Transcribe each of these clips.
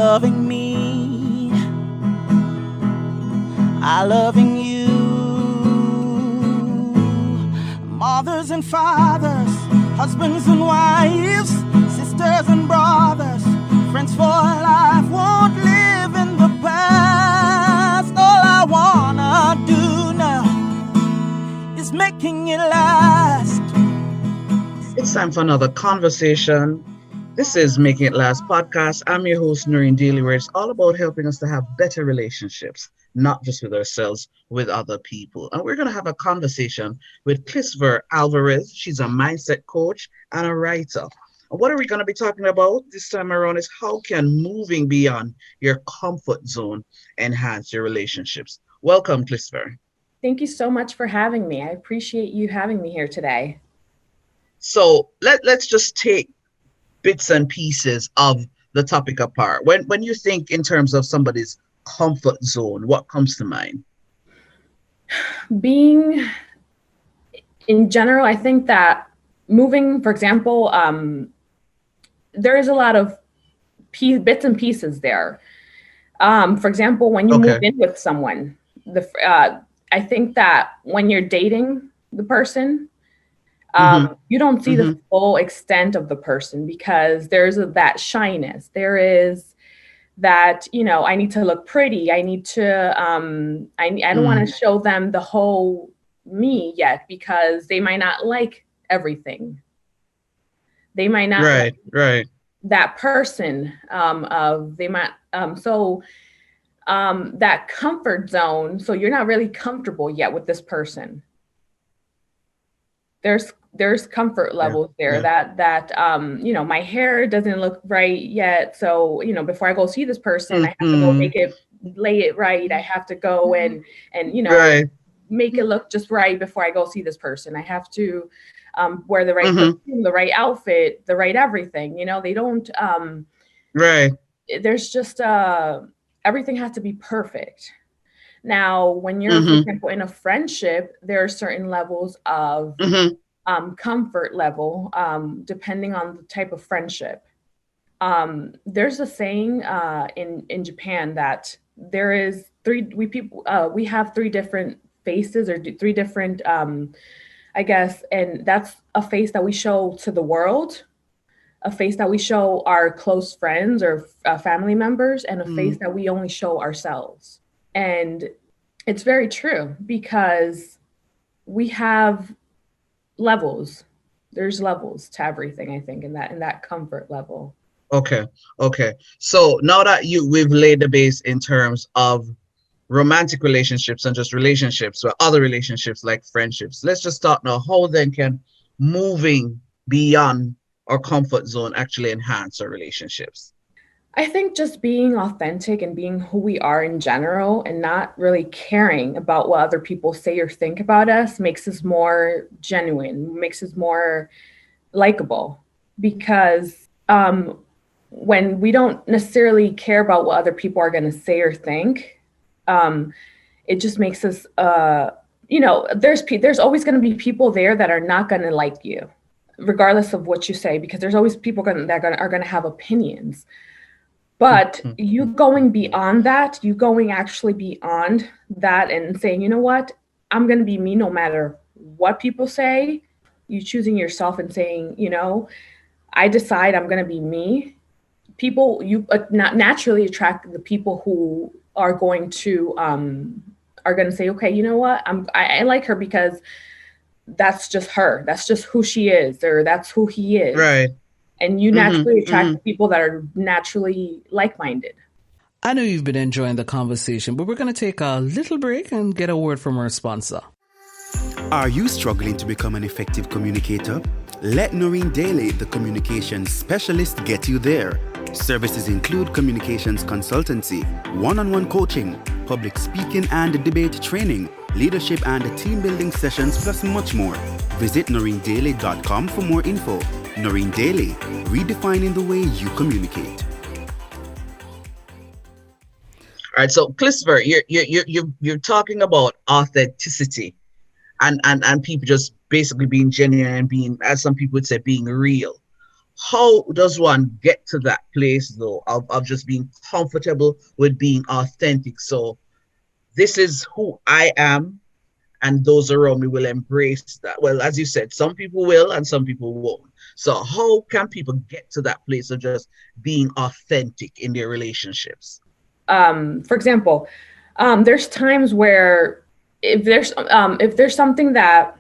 loving me, I loving you. Mothers and fathers, husbands and wives, sisters and brothers, friends for life, won't live in the past. All I wanna do now is making it last. It's time for another conversation. This is Making It Last podcast. I'm your host, Noreen Daly, where it's all about helping us to have better relationships, not just with ourselves, with other people. And we're going to have a conversation with Clisver Alvarez. She's a mindset coach and a writer. And what are we going to be talking about this time around is how can moving beyond your comfort zone enhance your relationships? Welcome, Clisver. Thank you so much for having me. I appreciate you having me here today. So let's just take bits and pieces of the topic apart. When you think in terms of somebody's comfort zone, what comes to mind? Being in general, I think that moving, for example, there is a lot of bits and pieces there. For example, when you move in with someone, I think that when you're dating the person, you don't see the full extent of the person because there's that shyness. There is that, I need to look pretty. I need to, I don't want to show them the whole me yet because they might not like everything. They might not like that person that comfort zone. So you're not really comfortable yet with this person. There's comfort levels there that my hair doesn't look right yet. So, before I go see this person, I have to go lay it right. I have to go and make it look just right before I go see this person. I have to wear the right perfume, the right outfit, the right everything. They don't there's just everything has to be perfect. Now, when you're, for example, in a friendship, there are certain levels of comfort level, depending on the type of friendship. There's a saying in Japan that there is we have three different faces or three different, I guess, and that's a face that we show to the world, a face that we show our close friends or family members, and a face that we only show ourselves. And it's very true because we have levels. There's levels to everything, I think, in that comfort level. Okay. So now that we've laid the base in terms of romantic relationships and just relationships or other relationships like friendships, let's just start now. How then can moving beyond our comfort zone actually enhance our relationships? I think just being authentic and being who we are in general and not really caring about what other people say or think about us makes us more genuine, makes us more likable. Because when we don't necessarily care about what other people are going to say or think, it just makes us, there's always going to be people there that are not going to like you, regardless of what you say, because there's always people that are going to have opinions. But you going beyond that, actually beyond that and saying, you know what, I'm going to be me no matter what people say, you choosing yourself and saying, I decide I'm going to be me. People, you not naturally attract the people who are going to say, okay, you know what, I like her because that's just her. That's just who she is, or that's who he is. Right. And you naturally attract people that are naturally like-minded. I know you've been enjoying the conversation, but we're going to take a little break and get a word from our sponsor. Are you struggling to become an effective communicator? Let Noreen Daly, the communications specialist, get you there. Services include communications consultancy, one-on-one coaching, public speaking and debate training, leadership and team building sessions, plus much more. Visit noreendaly.com for more info. Noreen Daly, redefining the way you communicate. All right, so Clisver, you're talking about authenticity, and people just basically being genuine and being, as some people would say, being real. how does one get to that place though of just being comfortable with being authentic? So this is who I am, and those around me will embrace that. Well, as you said, some people will and some people won't. So how can people get to that place of just being authentic in their relationships? For example, there's times where if there's something that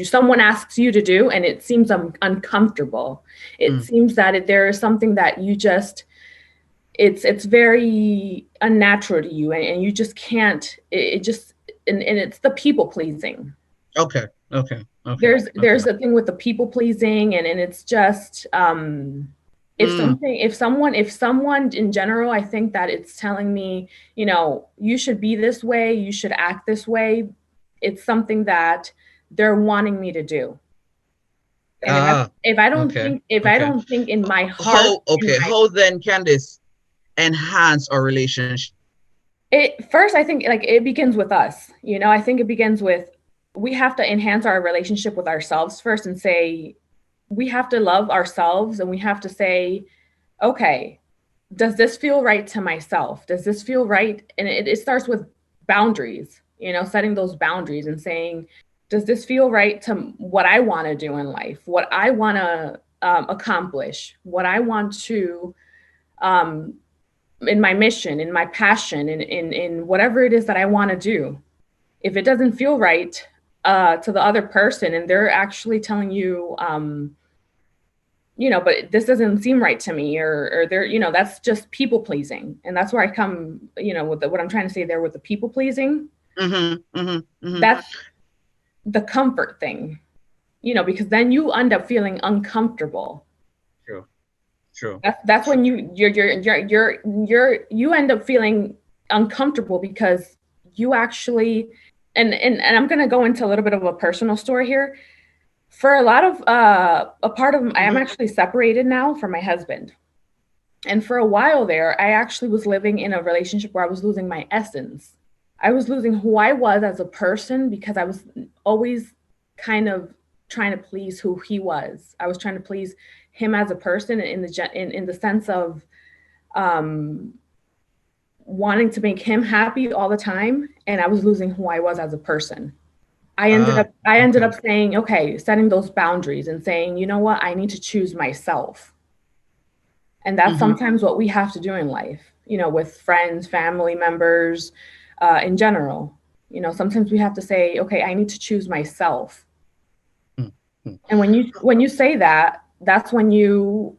someone asks you to do and it seems uncomfortable, it seems that there is something that you just it's very unnatural to you, and you just can't. It just and it's the people pleasing. Okay. There's a thing with the people pleasing, and it's just if someone in general, I think that it's telling me, you should be this way, you should act this way. It's something that they're wanting me to do. And if I don't think in my heart, how then can this enhance our relationship? First, I think like it begins with us. I think it begins with, we have to enhance our relationship with ourselves first and say, we have to love ourselves, and we have to say, okay, does this feel right to myself? Does this feel right? And it starts with boundaries, setting those boundaries and saying, does this feel right to what I want to do in life, what I want to accomplish, what I want to, in my mission, in my passion, in whatever it is that I want to do. If it doesn't feel right to the other person, and they're actually telling you, but this doesn't seem right to me, or they're, that's just people pleasing. And that's where I come, with what I'm trying to say there with the people pleasing. That's the comfort thing, because then you end up feeling uncomfortable. True. That's when you end up feeling uncomfortable, because you actually, and I'm going to go into a little bit of a personal story here. For a lot of I am actually separated now from my husband. And for a while there, I actually was living in a relationship where I was losing my essence. I was losing who I was as a person, because I was always kind of trying to please who he was. I was trying to please him as a person in the sense of wanting to make him happy all the time, and I was losing who I was as a person. I ended up saying, okay, setting those boundaries and saying, you know what, I need to choose myself. And that's sometimes what we have to do in life, with friends, family members, in general. Sometimes we have to say, okay, I need to choose myself. And when you say that, that's when you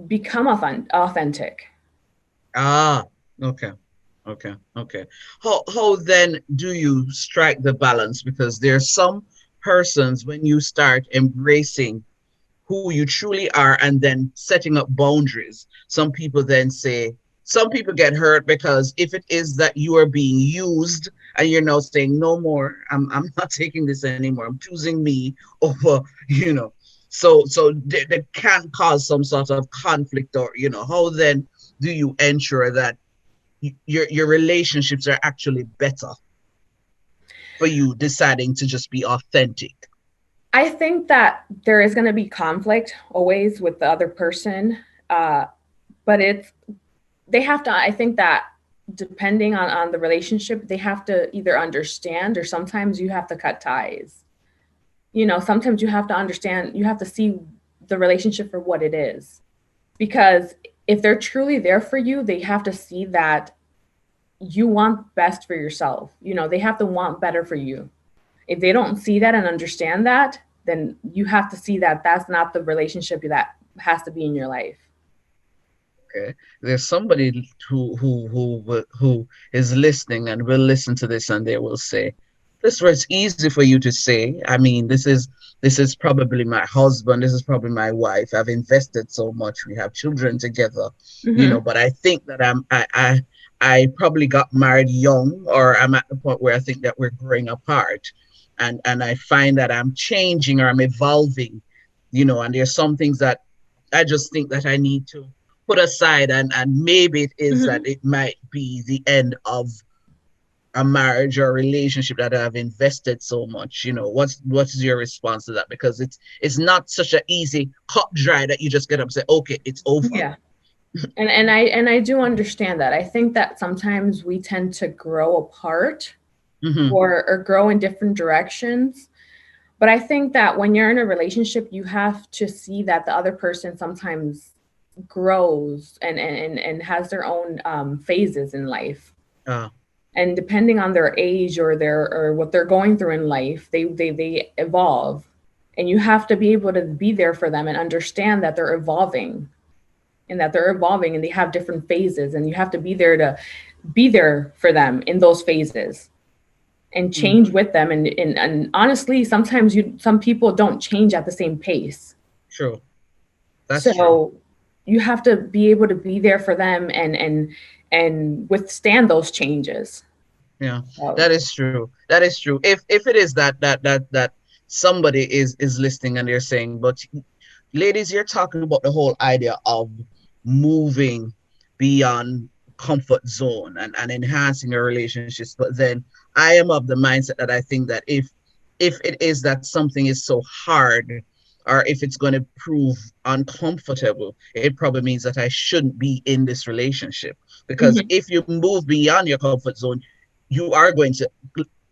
become authentic. Okay. How then do you strike the balance? Because there's some persons, when you start embracing who you truly are and then setting up boundaries, some people get hurt, because if it is that you are being used and you're now saying, no more, I'm not taking this anymore, I'm choosing me over, so they can cause some sort of conflict, or, how then do you ensure that your relationships are actually better for you deciding to just be authentic? I think that there is going to be conflict always with the other person, but they have to, I think that depending on the relationship, they have to either understand, or sometimes you have to cut ties. Sometimes you have to understand, you have to see the relationship for what it is. Because if they're truly there for you, they have to see that you want best for yourself. They have to want better for you. If they don't see that and understand that, then you have to see that that's not the relationship that has to be in your life. Okay. There's somebody who is listening and will listen to this, and they will say, this was easy for you to say. I mean, this is probably my husband. This is probably my wife. I've invested so much. We have children together, but I think that I probably got married young, or I'm at the point where I think that we're growing apart, and I find that I'm changing, or I'm evolving, and there's some things that I just think that I need to put aside, and maybe it is that it might be the end of a marriage or a relationship that I've invested so much? What's your response to that? Because it's not such an easy cut dry that you just get up and say, okay, it's over. Yeah. And I do understand that. I think that sometimes we tend to grow apart or grow in different directions. But I think that when you're in a relationship, you have to see that the other person sometimes grows and has their own phases in life. And depending on their age or what they're going through in life, they evolve. And you have to be able to be there for them and understand that they're evolving and they have different phases, and you have to be there for them in those phases and change with them. And honestly, sometimes some people don't change at the same pace. True. That's true. You have to be able to be there for them and withstand those changes. Yeah, that is true. That is true. If it is that somebody is listening and they're saying, but ladies, you're talking about the whole idea of moving beyond comfort zone and enhancing your relationships. But then I am of the mindset that I think that if it is that something is so hard, or if it's going to prove uncomfortable, it probably means that I shouldn't be in this relationship. Because if you move beyond your comfort zone, you are going to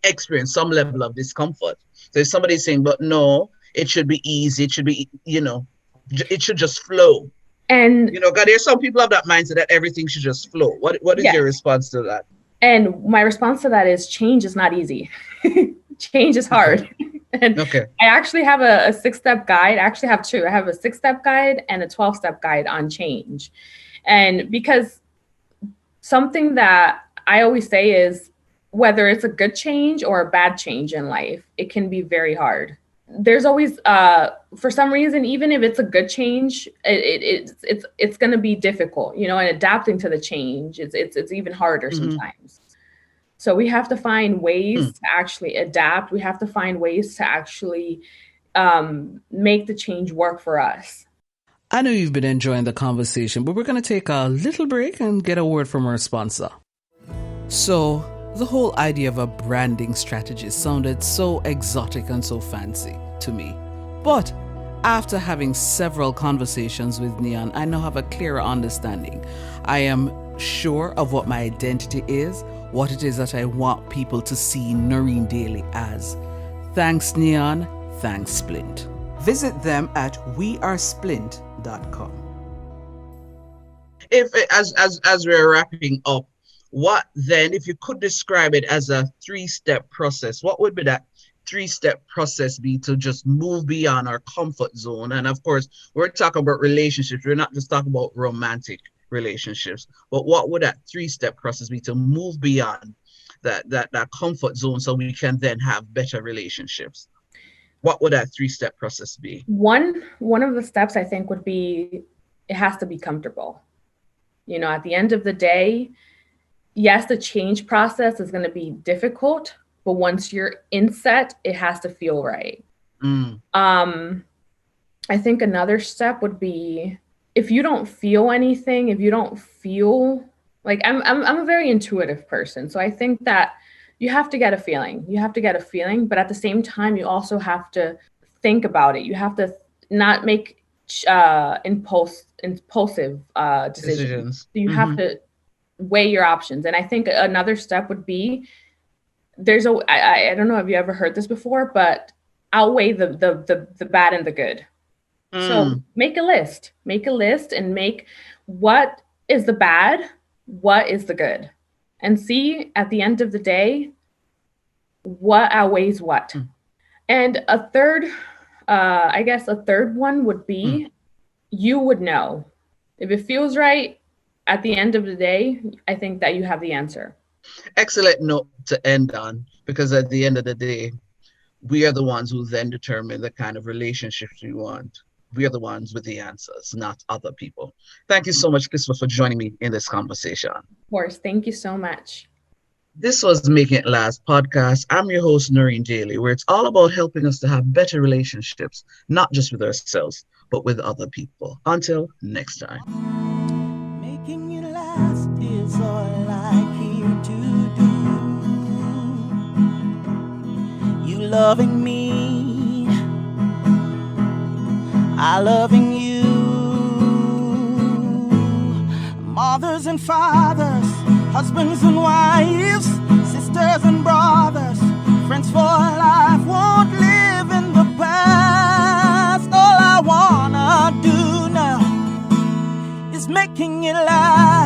experience some level of discomfort. So if somebody's saying, but no, it should be easy, it should be, it should just flow. And God, there's some people have that mindset that everything should just flow. What is your response to that? And my response to that is change is not easy. Change is hard. And I actually have a 6-step guide. I actually have two. I have a 6-step guide and a 12-step guide on change. And because something that I always say is whether it's a good change or a bad change in life, it can be very hard. There's always, for some reason, even if it's a good change, it's going to be difficult, and adapting to the change, it's even harder sometimes. So we have to find ways to actually adapt. We have to find ways to actually make the change work for us. I know you've been enjoying the conversation, but we're going to take a little break and get a word from our sponsor. So, the whole idea of a branding strategy sounded so exotic and so fancy to me. But after having several conversations with Neon, I now have a clearer understanding. I am sure of what my identity is, what it is that I want people to see Noreen Daly as. Thanks, Neon. Thanks, Splint. Visit them at wearesplint.com. If as we're wrapping up, what then, if you could describe it as a 3-step process, what would be that 3-step process be to just move beyond our comfort zone? And of course, we're talking about relationships. We're not just talking about romantic relationships, but what would that 3-step process be to move beyond that comfort zone so we can then have better relationships? What would that 3-step process be? One of the steps I think would be, it has to be comfortable. At the end of the day, yes, the change process is going to be difficult, but once you're in set, it has to feel right. I think another step would be, if you don't feel anything, if you don't feel like, I'm a very intuitive person. So I think that you have to get a feeling. But at the same time, you also have to think about it. You have to not make impulsive decisions. So you have to weigh your options. And I think another step would be, I don't know if you ever heard this before, but outweigh the bad and the good. So make a list and make what is the bad, what is the good, and see at the end of the day, what outweighs what. And a third one would be, you would know. If it feels right at the end of the day, I think that you have the answer. Excellent note to end on, because at the end of the day, we are the ones who then determine the kind of relationships we want. We are the ones with the answers, not other people. Thank you so much, Clisver, for joining me in this conversation. Of course. Thank you so much. This was Making It Last podcast. I'm your host, Noreen Daly, where it's all about helping us to have better relationships, not just with ourselves, but with other people. Until next time. Making it last is all I care to do. loving me, I loving you. Mothers and fathers, husbands and wives, sisters and brothers, friends for life, won't live in the past. All I wanna do now is making it last.